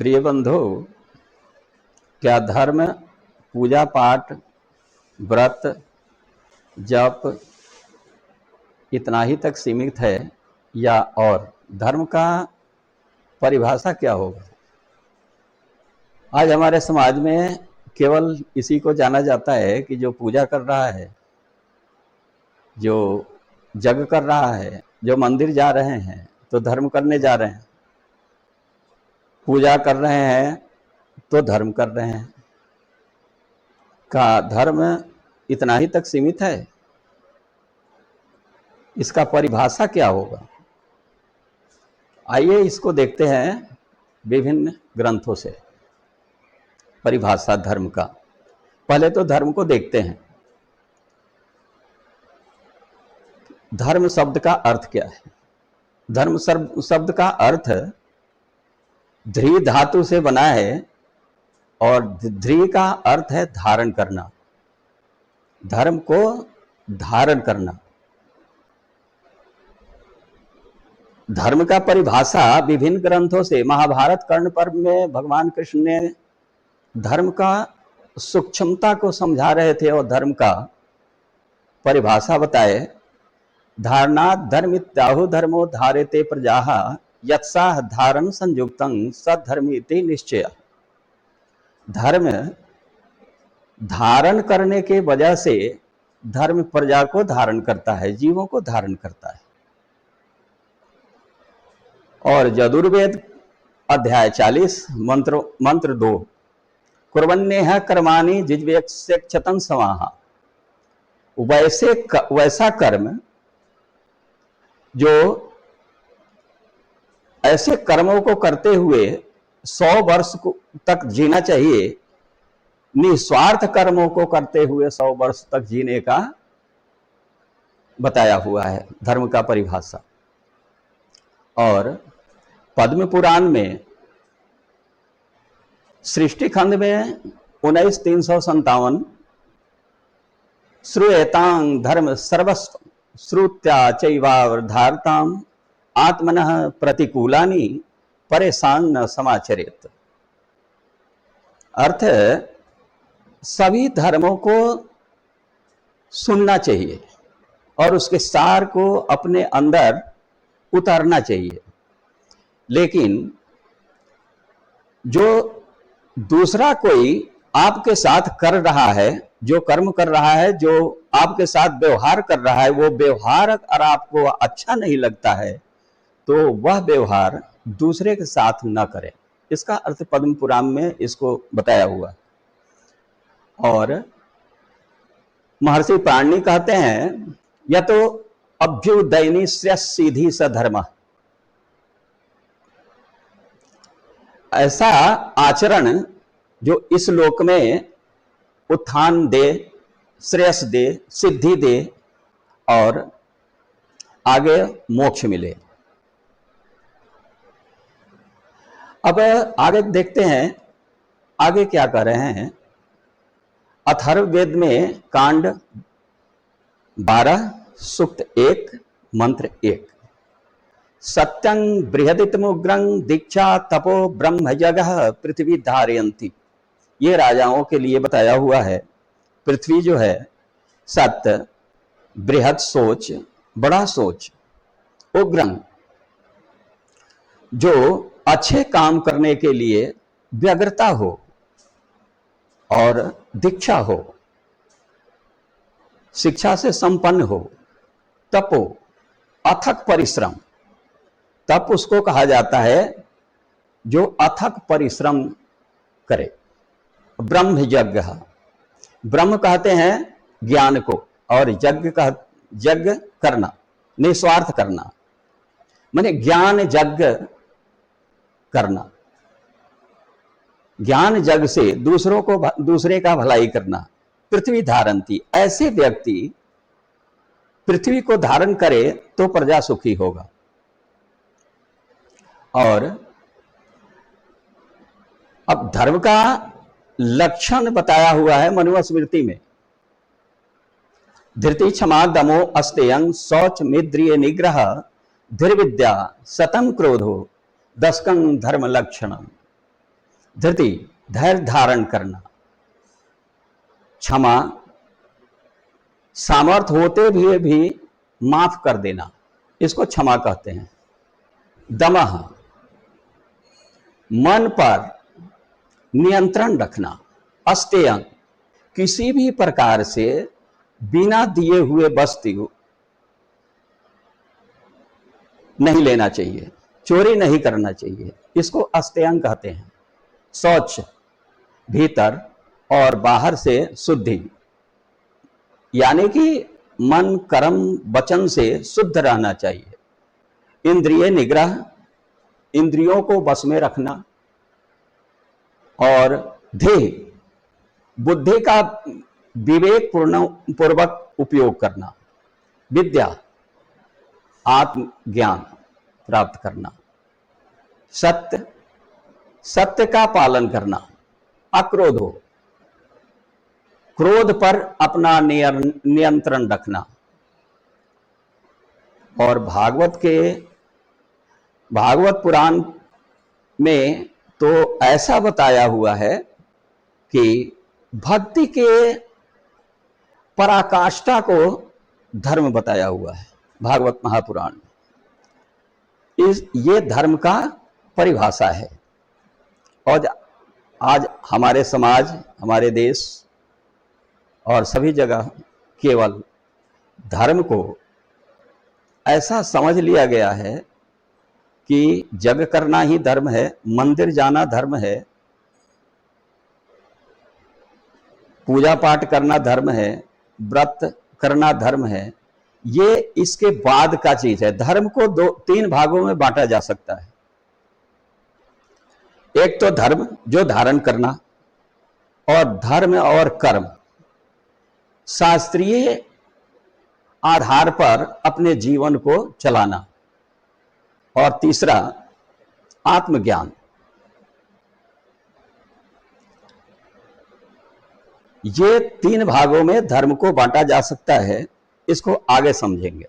प्रिय बंधु, क्या धर्म पूजा पाठ, व्रत, जप इतना ही तक सीमित है या और धर्म का परिभाषा क्या होगा? आज हमारे समाज में केवल इसी को जाना जाता है कि जो पूजा कर रहा है, जो जग कर रहा है, जो मंदिर जा रहे हैं तो धर्म करने जा रहे हैं, पूजा कर रहे हैं तो धर्म कर रहे हैं। का धर्म इतना ही तक सीमित है? इसका परिभाषा क्या होगा? आइए इसको देखते हैं विभिन्न ग्रंथों से। परिभाषा धर्म का, पहले तो धर्म को देखते हैं। धर्म शब्द का अर्थ क्या है? धर्म शब्द का अर्थ ध्री धातु से बना है और ध्री का अर्थ है धारण करना, धर्म को धारण करना। धर्म का परिभाषा विभिन्न ग्रंथों से, महाभारत कर्ण पर्व में भगवान कृष्ण ने धर्म का सूक्ष्मता को समझा रहे थे और धर्म का परिभाषा बताए। धारणात् धर्मित्याहु धर्मो धारेते प्रजाः यत्साह धारण संयुक्तं सद्धर्मीति निश्चय। धर्म धारण करने के वजह से धर्म प्रजा को धारण करता है, जीवों को धारण करता है। और यजुर्वेद अध्याय 40 मंत्र 2, कुर्वन्नेह कर्माणि जिज्वेक्षतं समाः। वैसा कर्म जो ऐसे कर्मों को करते हुए 100 वर्ष तक जीना चाहिए, निस्वार्थ कर्मों को करते हुए 100 वर्ष तक जीने का बताया हुआ है धर्म का परिभाषा। और पद्म पुराण में सृष्टि खंड में 19:357 श्रूयतां धर्म सर्वस्व श्रुत्या चैवावधारताम आत्मनः प्रतिकूलानि परेशान न समाचरेत। अर्थ, सभी धर्मों को सुनना चाहिए और उसके सार को अपने अंदर उतारना चाहिए, लेकिन जो दूसरा कोई आपके साथ कर रहा है, जो कर्म कर रहा है, जो आपके साथ व्यवहार कर रहा है, वो व्यवहार अगर आपको अच्छा नहीं लगता है तो वह व्यवहार दूसरे के साथ न करें। इसका अर्थ पद्म पुराण में इसको बताया हुआ। और महर्षि पाणिनि कहते हैं, यह तो अभ्युदयनी सीधी स धर्म। ऐसा आचरण जो इस लोक में उत्थान दे, श्रेयस दे, सिद्धि दे और आगे मोक्ष मिले। अब आगे देखते हैं आगे क्या कह रहे हैं। अथर्ववेद में कांड 12 सूक्त 1 मंत्र 1, सत्यं बृहदितमुग्रं दीक्षा तपो ब्रह्मजगः पृथ्वी धारयन्ति। ये राजाओं के लिए बताया हुआ है। पृथ्वी जो है, सत्य, बृहद सोच, बड़ा सोच, उग्रं जो अच्छे काम करने के लिए व्यग्रता हो, और दीक्षा हो, शिक्षा से संपन्न हो, तपो अथक परिश्रम। तप उसको कहा जाता है जो अथक परिश्रम करे। ब्रह्म यज्ञ, ब्रह्म कहते हैं ज्ञान को, और यज्ञ करना, निस्वार्थ करना, माने ज्ञान यज्ञ करना, ज्ञान जग से दूसरे का भलाई करना। पृथ्वी धारंती, ऐसे व्यक्ति पृथ्वी को धारण करे तो प्रजा सुखी होगा। और अब धर्म का लक्षण बताया हुआ है मनुस्मृति में। धृति क्षमा दमो अस्तेयं शौच मिद्रिय निग्रह धीर्विद्या सतम क्रोधो दशकं धर्म लक्षणम। धृति धैर्य धारण करना, क्षमा सामर्थ्य होते हुए भी माफ कर देना, इसको क्षमा कहते हैं। दमः मन पर नियंत्रण रखना। अस्तेयं किसी भी प्रकार से बिना दिए हुए वस्तु नहीं लेना चाहिए, चोरी नहीं करना चाहिए, इसको अस्तेयं कहते हैं। शौच भीतर और बाहर से शुद्धि, यानी कि मन कर्म वचन से शुद्ध रहना चाहिए। इंद्रिय निग्रह इंद्रियों को वश में रखना, और ध्येय बुद्धि का विवेक पूर्वक उपयोग करना। विद्या आत्मज्ञान प्राप्त करना। सत्य सत्य का पालन करना। अक्रोधो क्रोध पर अपना नियंत्रण रखना। और भागवत पुराण में तो ऐसा बताया हुआ है कि भक्ति के पराकाष्ठा को धर्म बताया हुआ है भागवत महापुराण में। ये धर्म का परिभाषा है। और आज हमारे समाज, हमारे देश और सभी जगह केवल धर्म को ऐसा समझ लिया गया है कि जग करना ही धर्म है, मंदिर जाना धर्म है, पूजा पाठ करना धर्म है, व्रत करना धर्म है। ये इसके बाद का चीज है। धर्म को तीन भागों में बांटा जा सकता है। एक तो धर्म जो धारण करना, और धर्म और कर्म शास्त्रीय आधार पर अपने जीवन को चलाना, और तीसरा आत्मज्ञान। ये तीन भागों में धर्म को बांटा जा सकता है। इसको आगे समझेंगे।